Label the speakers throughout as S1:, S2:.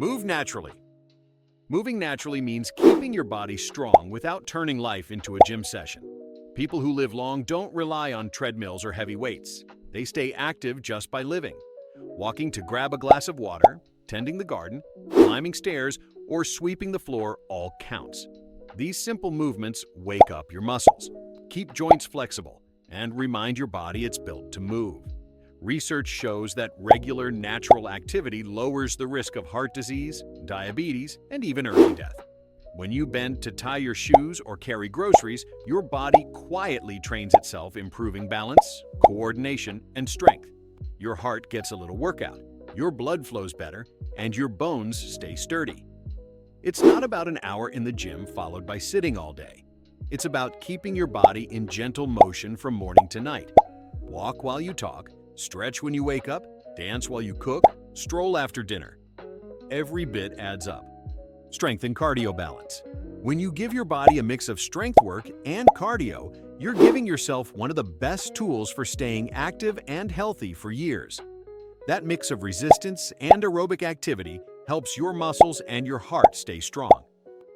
S1: Move naturally. Moving naturally means keeping your body strong without turning life into a gym session. People who live long don't rely on treadmills or heavy weights. They stay active just by living. Walking to grab a glass of water, tending the garden, climbing stairs, or sweeping the floor all counts. These simple movements wake up your muscles, keep joints flexible, and remind your body it's built to move. Research shows that regular natural activity lowers the risk of heart disease, diabetes, and even early death. When you bend to tie your shoes or carry groceries, your body quietly trains itself, improving balance, coordination, and strength. Your heart gets a little workout, your blood flows better, and your bones stay sturdy. It's not about an hour in the gym followed by sitting all day. It's about keeping your body in gentle motion from morning to night. Walk while you talk, stretch when you wake up, dance while you cook, stroll after dinner. Every bit adds up. Strength and cardio balance. When you give your body a mix of strength work and cardio, you're giving yourself one of the best tools for staying active and healthy for years. That mix of resistance and aerobic activity helps your muscles and your heart stay strong.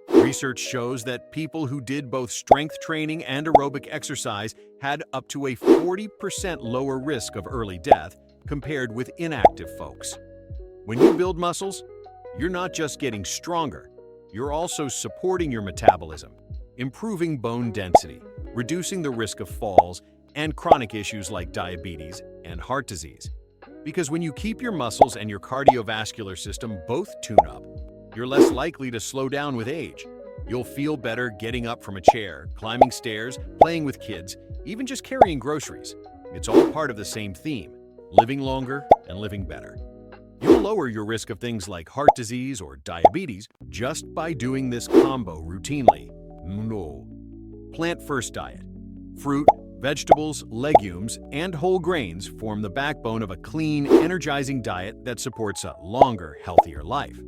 S1: Research shows that people who did both strength training and aerobic exercise had up to a 40% lower risk of early death compared with inactive folks. When you build muscles, you're not just getting stronger, you're also supporting your metabolism, improving bone density, reducing the risk of falls, and chronic issues like diabetes and heart disease. Because when you keep your muscles and your cardiovascular system both tuned up, you're less likely to slow down with age. You'll feel better getting up from a chair, climbing stairs, playing with kids, even just carrying groceries. It's all part of the same theme: living longer and living better. You'll lower your risk of things like heart disease or diabetes just by doing this combo routinely. No. Plant-first diet. Fruit, vegetables, legumes, and whole grains form the backbone of a clean, energizing diet that supports a longer, healthier life.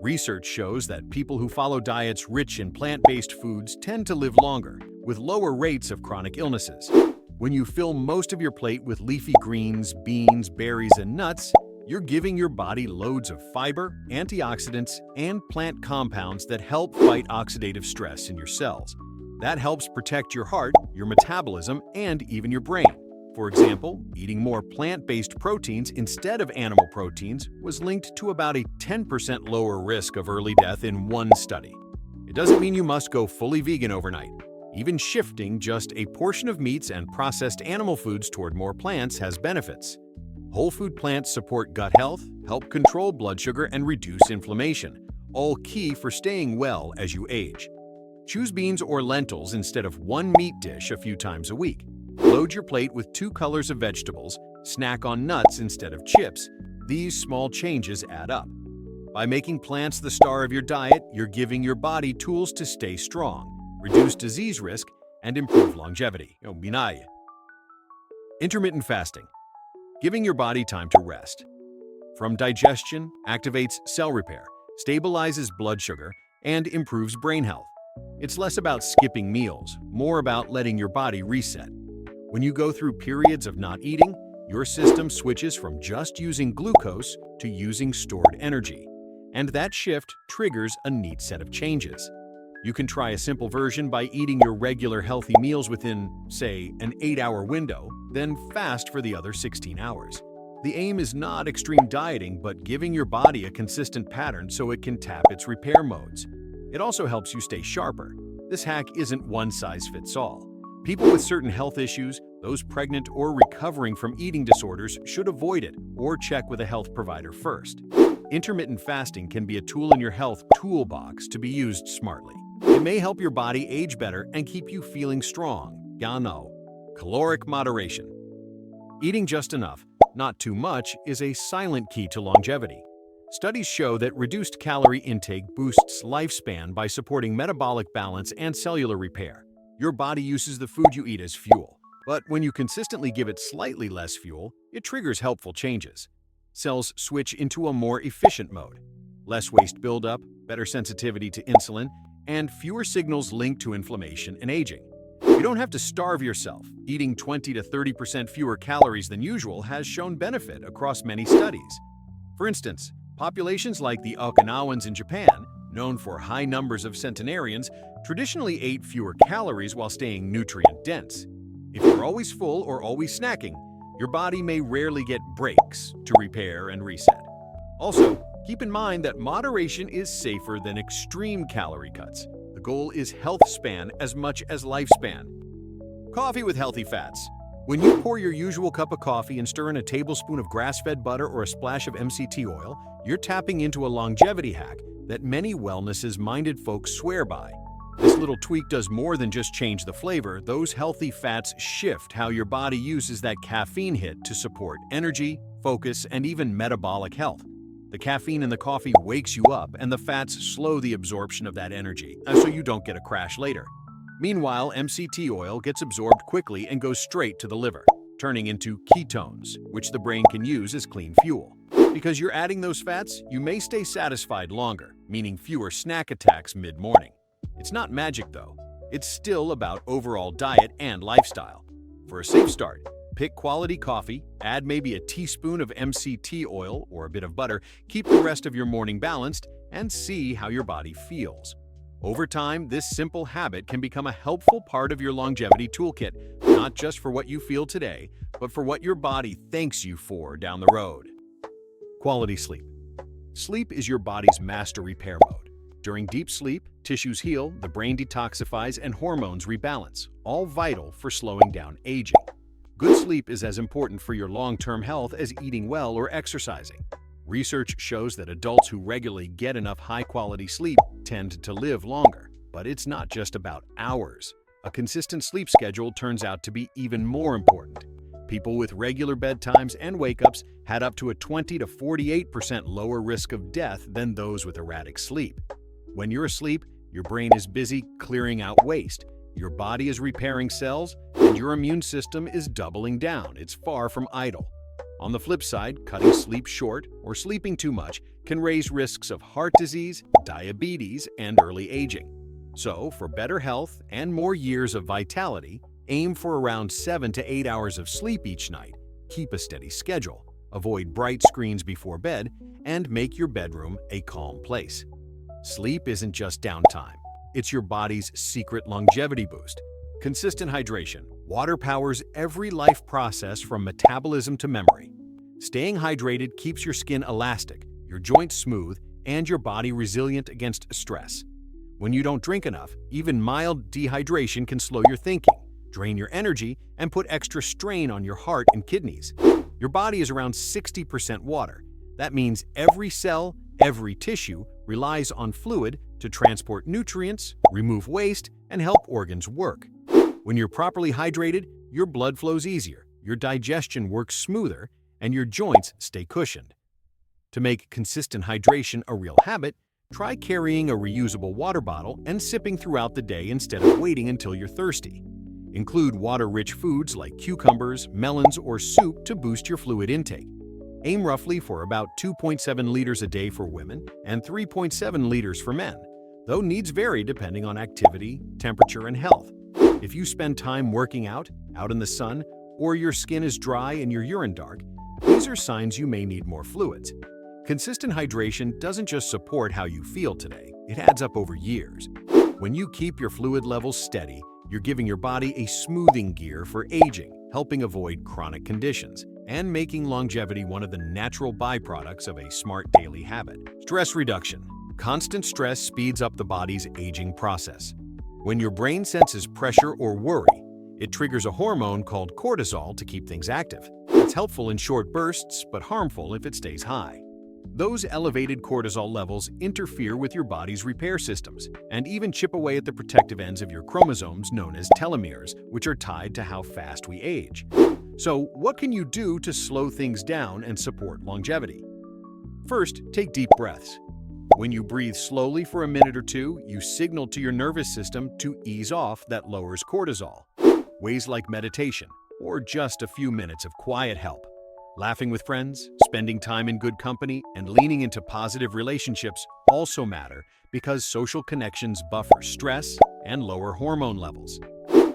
S1: Research shows that people who follow diets rich in plant-based foods tend to live longer, with lower rates of chronic illnesses. When you fill most of your plate with leafy greens, beans, berries, and nuts, you're giving your body loads of fiber, antioxidants, and plant compounds that help fight oxidative stress in your cells. That helps protect your heart, your metabolism, and even your brain. For example, eating more plant-based proteins instead of animal proteins was linked to about a 10% lower risk of early death in one study. It doesn't mean you must go fully vegan overnight. Even shifting just a portion of meats and processed animal foods toward more plants has benefits. Whole food plants support gut health, help control blood sugar, and reduce inflammation, all key for staying well as you age. Choose beans or lentils instead of one meat dish a few times a week. Load your plate with 2 colors of vegetables, snack on nuts instead of chips. These small changes add up. By making plants the star of your diet, you're giving your body tools to stay strong, reduce disease risk, and improve longevity. Intermittent fasting. Giving your body time to rest. From digestion, activates cell repair, stabilizes blood sugar, and improves brain health. It's less about skipping meals, more about letting your body reset. When you go through periods of not eating, your system switches from just using glucose to using stored energy. And that shift triggers a neat set of changes. You can try a simple version by eating your regular healthy meals within, say, an 8-hour window, then fast for the other 16 hours. The aim is not extreme dieting, but giving your body a consistent pattern so it can tap its repair modes. It also helps you stay sharper. This hack isn't one size fits all. People with certain health issues, those pregnant or recovering from eating disorders, should avoid it or check with a health provider first. Intermittent fasting can be a tool in your health toolbox to be used smartly. It may help your body age better and keep you feeling strong. Caloric moderation. Eating just enough, not too much, is a silent key to longevity. Studies show that reduced calorie intake boosts lifespan by supporting metabolic balance and cellular repair. Your body uses the food you eat as fuel, but when you consistently give it slightly less fuel, it triggers helpful changes. Cells switch into a more efficient mode. Less waste buildup, better sensitivity to insulin, and fewer signals linked to inflammation and aging. You don't have to starve yourself. Eating 20 to 30% fewer calories than usual has shown benefit across many studies. For instance, Populations like the Okinawans in Japan, known for high numbers of centenarians, traditionally ate fewer calories while staying nutrient-dense. If you're always full or always snacking, your body may rarely get breaks to repair and reset. Also, keep in mind that moderation is safer than extreme calorie cuts. The goal is health span as much as lifespan. Coffee with healthy fats. When you pour your usual cup of coffee and stir in a tablespoon of grass-fed butter or a splash of MCT oil, you're tapping into a longevity hack that many wellness-minded folks swear by. This little tweak does more than just change the flavor. Those healthy fats shift how your body uses that caffeine hit to support energy, focus, and even metabolic health. The caffeine in the coffee wakes you up, and the fats slow the absorption of that energy, so you don't get a crash later. Meanwhile, MCT oil gets absorbed quickly and goes straight to the liver, turning into ketones, which the brain can use as clean fuel. Because you're adding those fats, you may stay satisfied longer, meaning fewer snack attacks mid-morning. It's not magic, though. It's still about overall diet and lifestyle. For a safe start, pick quality coffee, add maybe a teaspoon of MCT oil or a bit of butter, keep the rest of your morning balanced, and see how your body feels. Over time, this simple habit can become a helpful part of your longevity toolkit, not just for what you feel today, but for what your body thanks you for down the road. Quality sleep. Sleep is your body's master repair mode. During deep sleep, tissues heal, the brain detoxifies, and hormones rebalance, all vital for slowing down aging. Good sleep is as important for your long-term health as eating well or exercising. Research shows that adults who regularly get enough high-quality sleep tend to live longer. But it's not just about hours. A consistent sleep schedule turns out to be even more important. People with regular bedtimes and wake-ups had up to a 20 to 48% lower risk of death than those with erratic sleep. When you're asleep, your brain is busy clearing out waste, your body is repairing cells, and your immune system is doubling down. It's far from idle. On the flip side, cutting sleep short or sleeping too much can raise risks of heart disease, diabetes, and early aging. So, for better health and more years of vitality, aim for around 7 to 8 hours of sleep each night. Keep a steady schedule, avoid bright screens before bed, and make your bedroom a calm place. Sleep isn't just downtime. It's your body's secret longevity boost. Consistent hydration. Water powers every life process from metabolism to memory. Staying hydrated keeps your skin elastic, your joints smooth, and your body resilient against stress. When you don't drink enough, even mild dehydration can slow your thinking, drain your energy, and put extra strain on your heart and kidneys. Your body is around 60% water. That means every cell, every tissue relies on fluid to transport nutrients, remove waste, and help organs work. When you're properly hydrated, your blood flows easier, your digestion works smoother, and your joints stay cushioned. To make consistent hydration a real habit, try carrying a reusable water bottle and sipping throughout the day instead of waiting until you're thirsty. Include water-rich foods like cucumbers, melons, or soup to boost your fluid intake. Aim roughly for about 2.7 liters a day for women and 3.7 liters for men, though needs vary depending on activity, temperature, and health. If you spend time working out in the sun, or your skin is dry and your urine dark, these are signs you may need more fluids. Consistent hydration doesn't just support how you feel today, it adds up over years. When you keep your fluid levels steady, you're giving your body a smoothing gear for aging, helping avoid chronic conditions, and making longevity one of the natural byproducts of a smart daily habit. Stress reduction. Constant stress speeds up the body's aging process. When your brain senses pressure or worry, it triggers a hormone called cortisol to keep things active. It's helpful in short bursts, but harmful if it stays high. Those elevated cortisol levels interfere with your body's repair systems and even chip away at the protective ends of your chromosomes known as telomeres, which are tied to how fast we age. So, what can you do to slow things down and support longevity? First, take deep breaths. When you breathe slowly for a minute or two, you signal to your nervous system to ease off. That lowers cortisol. Ways like meditation or just a few minutes of quiet help. Laughing with friends, spending time in good company, and leaning into positive relationships also matter because social connections buffer stress and lower hormone levels.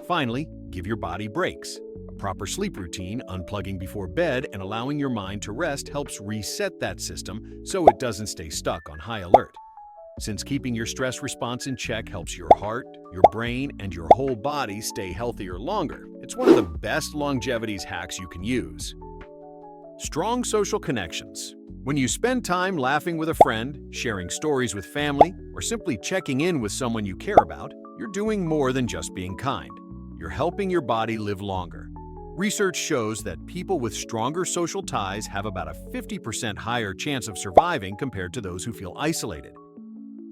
S1: Finally, give your body breaks. A proper sleep routine, unplugging before bed, and allowing your mind to rest helps reset that system so it doesn't stay stuck on high alert. Since keeping your stress response in check helps your heart, your brain, and your whole body stay healthier longer, it's one of the best longevity hacks you can use. Strong social connections. When you spend time laughing with a friend, sharing stories with family, or simply checking in with someone you care about, you're doing more than just being kind. You're helping your body live longer. Research shows that people with stronger social ties have about a 50% higher chance of surviving compared to those who feel isolated.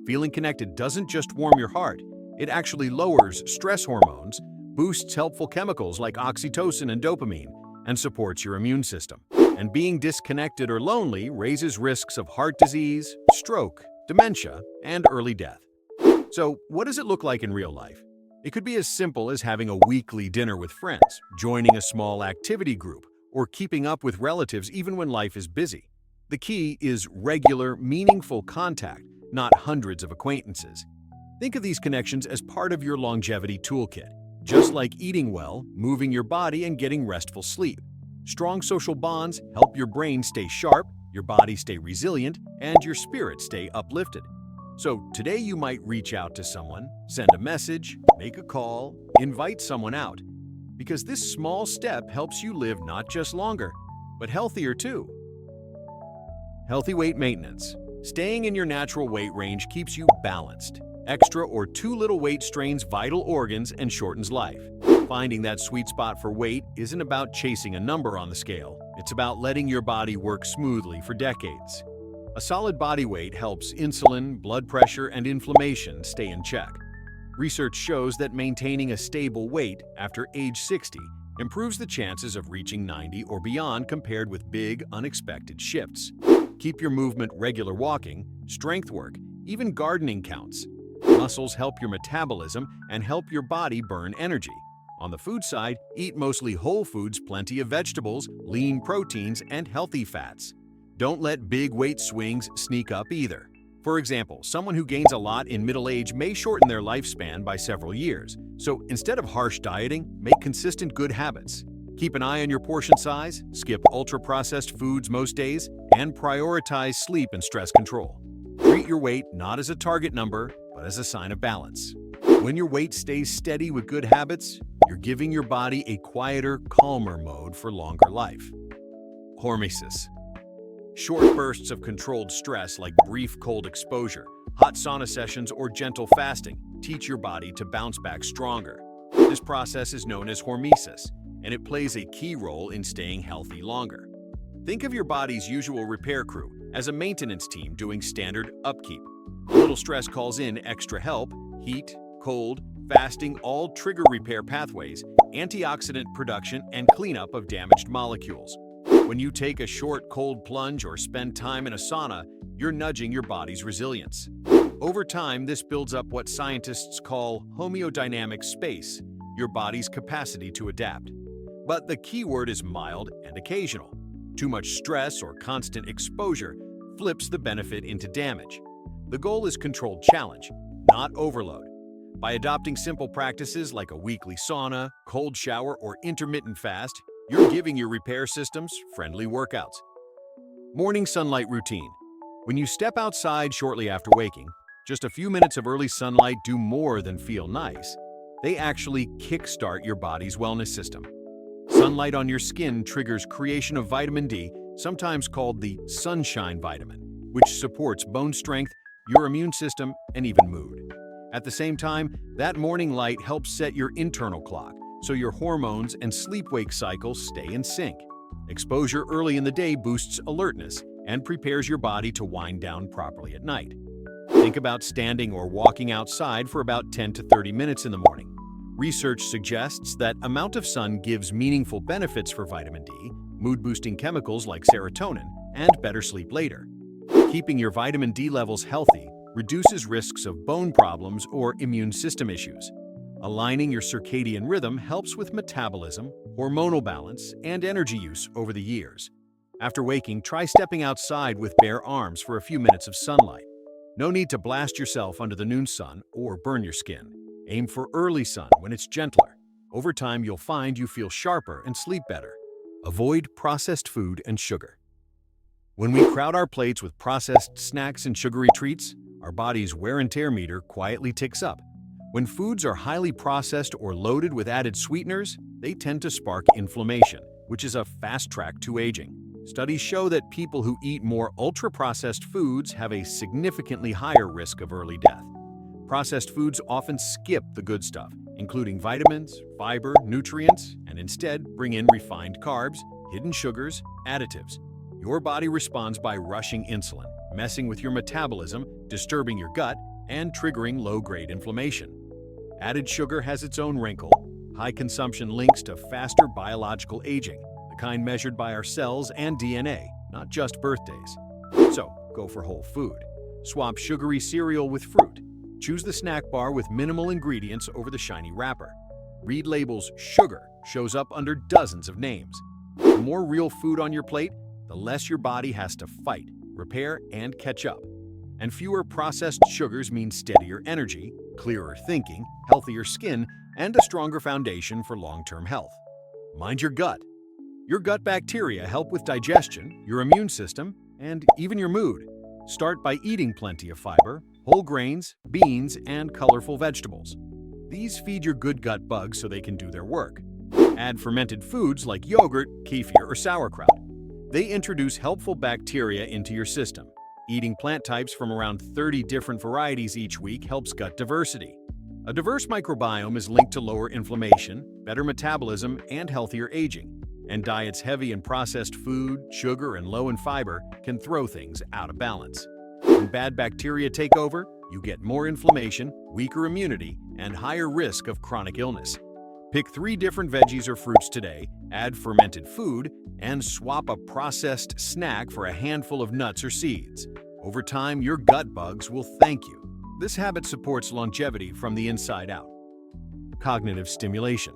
S1: Feeling connected doesn't just warm your heart, it actually lowers stress hormones, boosts helpful chemicals like oxytocin and dopamine, and supports your immune system. And being disconnected or lonely raises risks of heart disease, stroke, dementia, and early death. So, what does it look like in real life? It could be as simple as having a weekly dinner with friends, joining a small activity group, or keeping up with relatives even when life is busy. The key is regular, meaningful contact, not hundreds of acquaintances. Think of these connections as part of your longevity toolkit, just like eating well, moving your body, and getting restful sleep. Strong social bonds help your brain stay sharp, your body stay resilient, and your spirit stay uplifted. So today you might reach out to someone, send a message, make a call, invite someone out, because this small step helps you live not just longer, but healthier too. Healthy weight maintenance. Staying in your natural weight range keeps you balanced. Extra or too little weight strains vital organs and shortens life. Finding that sweet spot for weight isn't about chasing a number on the scale. It's about letting your body work smoothly for decades. A solid body weight helps insulin, blood pressure, and inflammation stay in check. Research shows that maintaining a stable weight after age 60 improves the chances of reaching 90 or beyond compared with big, unexpected shifts. Keep your movement regular. Walking, strength work, even gardening counts. Muscles help your metabolism and help your body burn energy. On the food side, eat mostly whole foods, plenty of vegetables, lean proteins, and healthy fats. Don't let big weight swings sneak up either. For example, someone who gains a lot in middle age may shorten their lifespan by several years. So instead of harsh dieting, make consistent good habits. Keep an eye on your portion size, skip ultra-processed foods most days, and prioritize sleep and stress control. Treat your weight not as a target number, but as a sign of balance. When your weight stays steady with good habits, you're giving your body a quieter, calmer mode for longer life. Hormesis. Short bursts of controlled stress like brief cold exposure, hot sauna sessions, or gentle fasting teach your body to bounce back stronger. This process is known as hormesis, and it plays a key role in staying healthy longer. Think of your body's usual repair crew as a maintenance team doing standard upkeep. A little stress calls in extra help. Heat, cold, fasting all trigger repair pathways, antioxidant production, and cleanup of damaged molecules. When you take a short cold plunge or spend time in a sauna, you're nudging your body's resilience. Over time, this builds up what scientists call homeodynamic space, your body's capacity to adapt. But the key word is mild and occasional. Too much stress or constant exposure flips the benefit into damage. The goal is controlled challenge, not overload. By adopting simple practices like a weekly sauna, cold shower, or intermittent fast, you're giving your repair systems friendly workouts. Morning sunlight routine. When you step outside shortly after waking, just a few minutes of early sunlight do more than feel nice. They actually kickstart your body's wellness system. Sunlight on your skin triggers creation of vitamin D, sometimes called the sunshine vitamin, which supports bone strength, your immune system, and even mood. At the same time, that morning light helps set your internal clock, so your hormones and sleep-wake cycles stay in sync. Exposure early in the day boosts alertness and prepares your body to wind down properly at night. Think about standing or walking outside for about 10 to 30 minutes in the morning. Research suggests that amount of sun gives meaningful benefits for vitamin D, mood-boosting chemicals like serotonin, and better sleep later. Keeping your vitamin D levels healthy reduces risks of bone problems or immune system issues. Aligning your circadian rhythm helps with metabolism, hormonal balance, and energy use over the years. After waking, try stepping outside with bare arms for a few minutes of sunlight. No need to blast yourself under the noon sun or burn your skin. Aim for early sun when it's gentler. Over time, you'll find you feel sharper and sleep better. Avoid processed food and sugar. When we crowd our plates with processed snacks and sugary treats, our body's wear and tear meter quietly ticks up. When foods are highly processed or loaded with added sweeteners, they tend to spark inflammation, which is a fast track to aging. Studies show that people who eat more ultra-processed foods have a significantly higher risk of early death. Processed foods often skip the good stuff, including vitamins, fiber, nutrients, and instead bring in refined carbs, hidden sugars, additives. Your body responds by rushing insulin, messing with your metabolism, disturbing your gut, and triggering low-grade inflammation. Added sugar has its own wrinkle. High consumption links to faster biological aging, the kind measured by our cells and DNA, not just birthdays. So, go for whole food. Swap sugary cereal with fruit. Choose the snack bar with minimal ingredients over the shiny wrapper. Read labels "sugar" shows up under dozens of names. The more real food on your plate, the less your body has to fight, repair, and catch up. And fewer processed sugars mean steadier energy, clearer thinking, healthier skin, and a stronger foundation for long-term health. Mind your gut. Your gut bacteria help with digestion, your immune system, and even your mood. Start by eating plenty of fiber, whole grains, beans, and colorful vegetables. These feed your good gut bugs so they can do their work. Add fermented foods like yogurt, kefir, or sauerkraut. They introduce helpful bacteria into your system. Eating plant types from around 30 different varieties each week helps gut diversity. A diverse microbiome is linked to lower inflammation, better metabolism, and healthier aging. And diets heavy in processed food, sugar, and low in fiber can throw things out of balance. When bad bacteria take over, you get more inflammation, weaker immunity, and higher risk of chronic illness. Pick 3 different veggies or fruits today, add fermented food, and swap a processed snack for a handful of nuts or seeds. Over time, your gut bugs will thank you. This habit supports longevity from the inside out. Cognitive stimulation.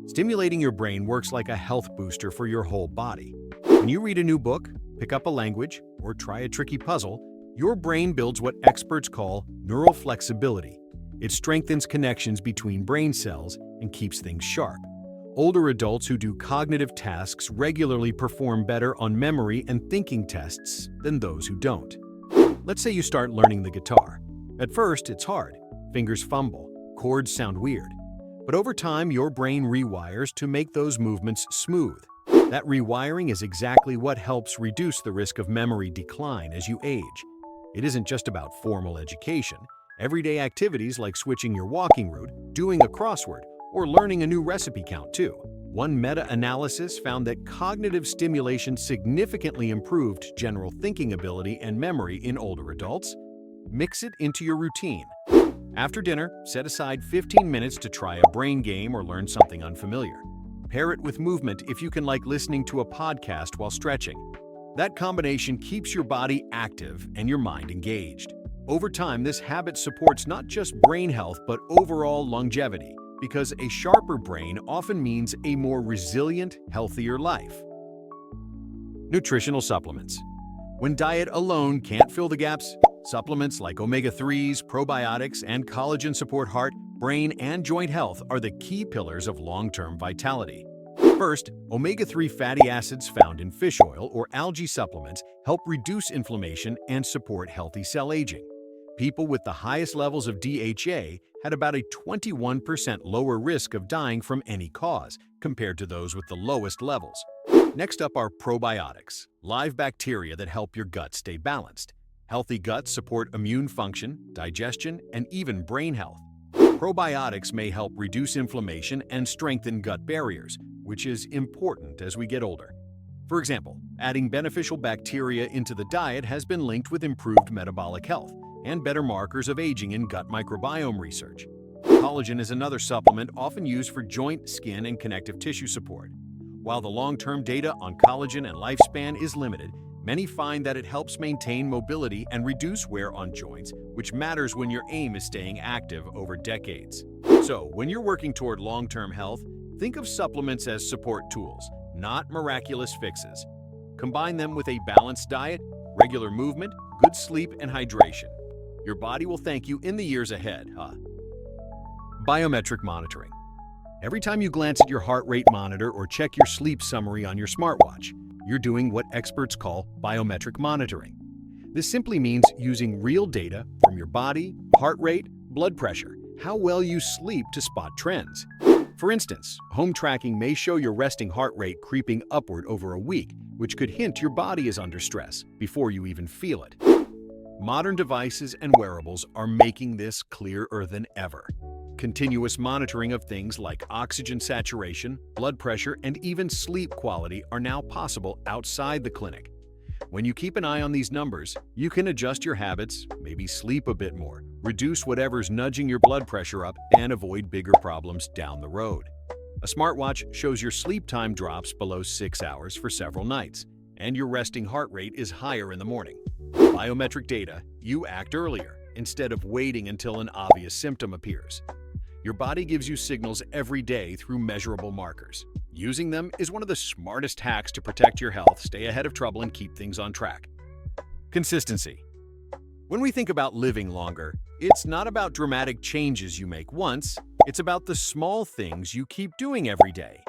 S1: Stimulating your brain works like a health booster for your whole body. When you read a new book, pick up a language, or try a tricky puzzle, your brain builds what experts call neural flexibility. It strengthens connections between brain cells and keeps things sharp. Older adults who do cognitive tasks regularly perform better on memory and thinking tests than those who don't. Let's say you start learning the guitar. At first, it's hard. Fingers fumble, chords sound weird. But over time, your brain rewires to make those movements smooth. That rewiring is exactly what helps reduce the risk of memory decline as you age. It isn't just about formal education. Everyday activities like switching your walking route, doing a crossword, or learning a new recipe count too. One meta-analysis found that cognitive stimulation significantly improved general thinking ability and memory in older adults. Mix it into your routine. After dinner, set aside 15 minutes to try a brain game or learn something unfamiliar. Pair it with movement if you can, like listening to a podcast while stretching. That combination keeps your body active and your mind engaged. Over time, this habit supports not just brain health but overall longevity, because a sharper brain often means a more resilient, healthier life. Nutritional supplements. When diet alone can't fill the gaps, supplements like omega-3s, probiotics, and collagen support heart, brain, and joint health are the key pillars of long-term vitality. First, omega-3 fatty acids found in fish oil or algae supplements help reduce inflammation and support healthy cell aging. People with the highest levels of DHA had about a 21% lower risk of dying from any cause compared to those with the lowest levels. Next up are probiotics, live bacteria that help your gut stay balanced. Healthy guts support immune function, digestion, and even brain health. Probiotics may help reduce inflammation and strengthen gut barriers, which is important as we get older. For example, adding beneficial bacteria into the diet has been linked with improved metabolic health and better markers of aging in gut microbiome research. Collagen is another supplement often used for joint, skin, and connective tissue support. While the long-term data on collagen and lifespan is limited, many find that it helps maintain mobility and reduce wear on joints, which matters when your aim is staying active over decades. So, when you're working toward long-term health, think of supplements as support tools, not miraculous fixes. Combine them with a balanced diet, regular movement, good sleep, and hydration. Your body will thank you in the years ahead, huh? Biometric monitoring. Every time you glance at your heart rate monitor or check your sleep summary on your smartwatch, you're doing what experts call biometric monitoring. This simply means using real data from your body, heart rate, blood pressure, how well you sleep to spot trends. For instance, home tracking may show your resting heart rate creeping upward over a week, which could hint your body is under stress before you even feel it. Modern devices and wearables are making this clearer than ever. Continuous monitoring of things like oxygen saturation, blood pressure, and even sleep quality are now possible outside the clinic. When you keep an eye on these numbers, you can adjust your habits, maybe sleep a bit more, reduce whatever's nudging your blood pressure up, and avoid bigger problems down the road. A smartwatch shows your sleep time drops below 6 hours for several nights, and your resting heart rate is higher in the morning. Biometric data, you act earlier, instead of waiting until an obvious symptom appears. Your body gives you signals every day through measurable markers. Using them is one of the smartest hacks to protect your health, stay ahead of trouble, and keep things on track. Consistency. When we think about living longer, it's not about dramatic changes you make once, it's about the small things you keep doing every day.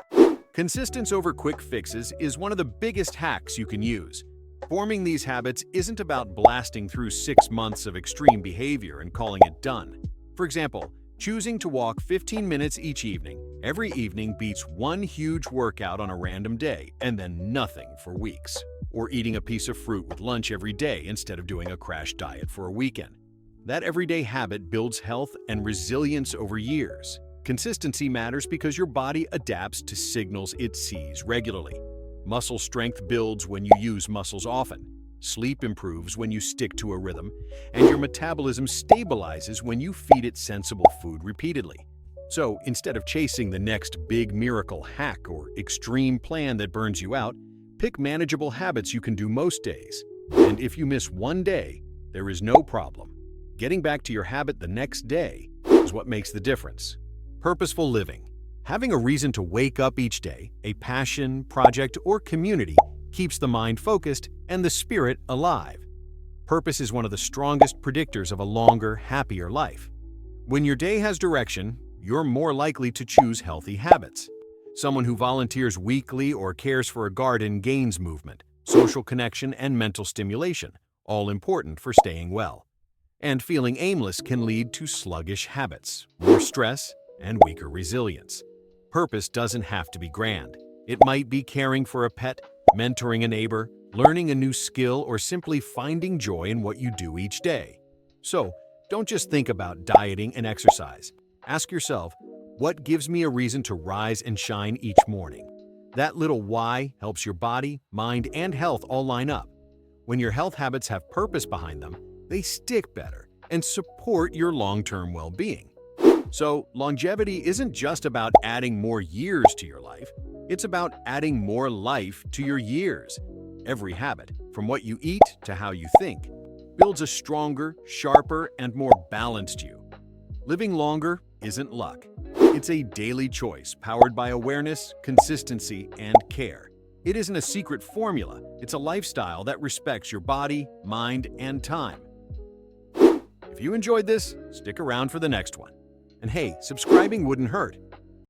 S1: Consistency over quick fixes is one of the biggest hacks you can use. Forming these habits isn't about blasting through 6 months of extreme behavior and calling it done. For example, choosing to walk 15 minutes each evening, every evening beats one huge workout on a random day and then nothing for weeks. Or eating a piece of fruit with lunch every day instead of doing a crash diet for a weekend. That everyday habit builds health and resilience over years. Consistency matters because your body adapts to signals it sees regularly. Muscle strength builds when you use muscles often. Sleep improves when you stick to a rhythm, and your metabolism stabilizes when you feed it sensible food repeatedly. So, instead of chasing the next big miracle hack or extreme plan that burns you out, pick manageable habits you can do most days. And if you miss one day, there is no problem. Getting back to your habit the next day is what makes the difference. Purposeful living. Having a reason to wake up each day, a passion, project, or community, keeps the mind focused and the spirit alive. Purpose is one of the strongest predictors of a longer, happier life. When your day has direction, you're more likely to choose healthy habits. Someone who volunteers weekly or cares for a garden gains movement, social connection, and mental stimulation, all important for staying well. And feeling aimless can lead to sluggish habits, more stress, and weaker resilience. Purpose doesn't have to be grand. It might be caring for a pet, mentoring a neighbor, learning a new skill, or simply finding joy in what you do each day. So, don't just think about dieting and exercise. Ask yourself, what gives me a reason to rise and shine each morning? That little why helps your body, mind, and health all line up. When your health habits have purpose behind them, they stick better and support your long-term well-being. So, longevity isn't just about adding more years to your life, it's about adding more life to your years. Every habit, from what you eat to how you think, builds a stronger, sharper, and more balanced you. Living longer isn't luck. It's a daily choice powered by awareness, consistency, and care. It isn't a secret formula, it's a lifestyle that respects your body, mind, and time. If you enjoyed this, stick around for the next one. And hey, subscribing wouldn't hurt.